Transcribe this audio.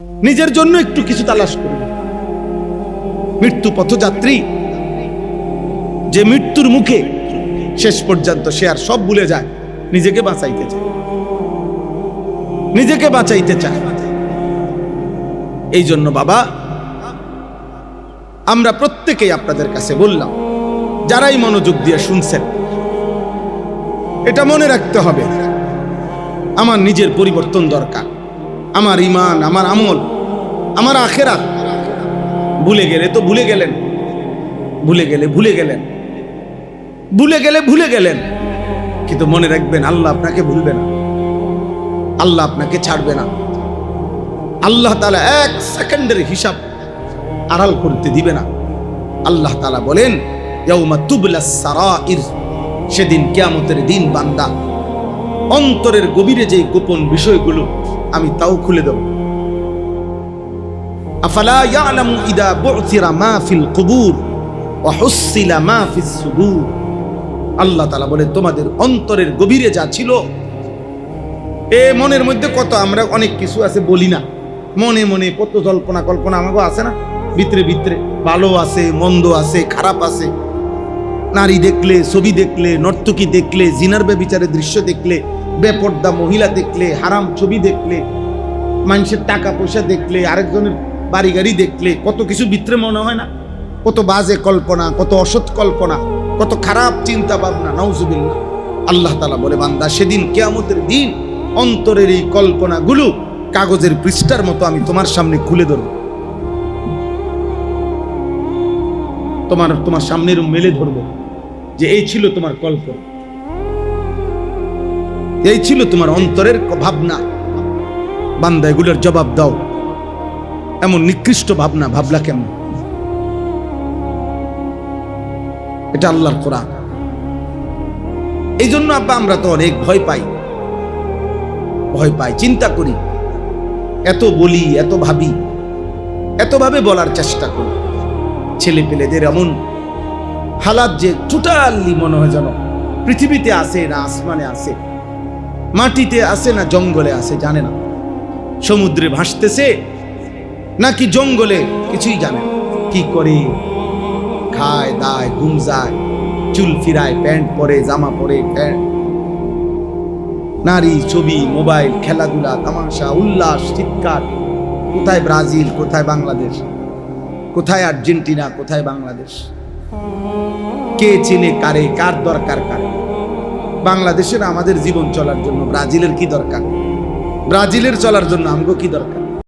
নিজের জন্য একটু কিছু তালাশ করুন। মৃত্যু পথযাত্রী যে মৃত্যুর মুখে শেষ পর্যন্ত সে আর সব ভুলে যায়, নিজেকে বাঁচাইতে চায়, নিজেকে বাঁচাইতে চায়। এই জন্য বাবা, আমরা প্রত্যেকেই আপনাদের কাছে বললাম, যারাই মনোযোগ দিয়ে শুনছেন, এটা মনে রাখতে হবে, আমার নিজের পরিবর্তন দরকার। আমার ঈমান, আমার আমল, আমার আখিরাত ভুলে গেলে তো ভুলে গেলেন, ভুলে গেলে ভুলে গেলেন, ভুলে গেলে ভুলে গেলেন, কিন্তু মনে রাখবেন আল্লাহ আপনাকে ভুলবে না, আল্লাহ আপনাকে ছাড়বে না। আল্লাহ তাআলা এক সেকেন্ডের হিসাব আড়াল করতে দিবে না। আল্লাহ তাআলা বলেন, ইয়াউমা তুবলাস সারাইর, সেদিন কিয়ামতের দিন বান্দা অন্তরের গভীরে যে গোপন বিষয়গুলো আমি তাও খুলে দেব। আফালা ইয়ালামু ইদা বু'থিরা মা ফিল কুবুর ওয়া হুসিলা মা ফিস সুদুর। আল্লাহ তাআলা বলে, তোমাদের অন্তরের গভীরে যা ছিল, এ মনের মধ্যে কত আমরা অনেক কিছু আছে বলি না, মনে মনে কত জল্পনা কল্পনা আমাকে আছে না, ভিতরে ভিতরে ভালো আছে, মন্দ আছে, খারাপ আছে। নারী দেখলে, ছবি দেখলে, নর্তকী দেখলে, জিনার ব্যভিচারের দৃশ্য দেখলে, বেপর্দা মহিলা দেখলে, হারাম ছবি দেখলে, মানুষের টাকা পয়সা দেখলে, আরেকজনের বাড়ি গাড়ি দেখলে, কত কিছু ভিতরে মনে হয় না, কত বাজে কল্পনা, কত অসৎ কল্পনা, কত খারাপ চিন্তা ভাবনা, নাউজুবিল্লাহ। আল্লাহ তাআলা বলে, বান্দা সেদিন কিয়ামতের দিন অন্তরের এই কল্পনাগুলো কাগজের পৃষ্ঠার মতো আমি তোমার সামনে খুলে ধরব, তোমার সামনের মেলে ধরবো, যে এই ছিল তোমার কল্পনা, এই ছিল তোমার অন্তরের ভাবনা। বান্দা এগুলোর জবাব দাও, এমন নিকৃষ্ট ভাবনা ভাবলা কেমন? এটা আল্লাহর কোরআন। এই জন্য আব্বা আমরা তো অনেক ভয় পাই, ভয় পাই, চিন্তা করি, এত বলি, এত ভাবি, এতভাবে বলার চেষ্টা করি। ছেলে পেলেদের এমন হালাত যে টোটালি মনে হয় যেন পৃথিবীতে আছে না আসমানে আছে, মাটিতে আছে না জঙ্গলে আছে, জানে না, সমুদ্রে ভাসতেছে নাকি জঙ্গলে, কিছুই জানে না। কি করে খায় দায়, ঘুম যায়, চুল ফিরায়, প্যান্ট পরে, জামা পরে, প্যান্ট, নারী, ছবি, মোবাইল, খেলাধুলা, তামাশা, উল্লাস, চিৎকার। কোথায় ব্রাজিল, কোথায় বাংলাদেশ, কোথায় আর্জেন্টিনা, কোথায় বাংলাদেশ? কে চিনে কারে, কার দরকার কারে? বাংলাদেশের আমাদের জীবন চলার জন্য ব্রাজিলের কি দরকার? ব্রাজিলের চলার জন্য আমগো কি দরকার?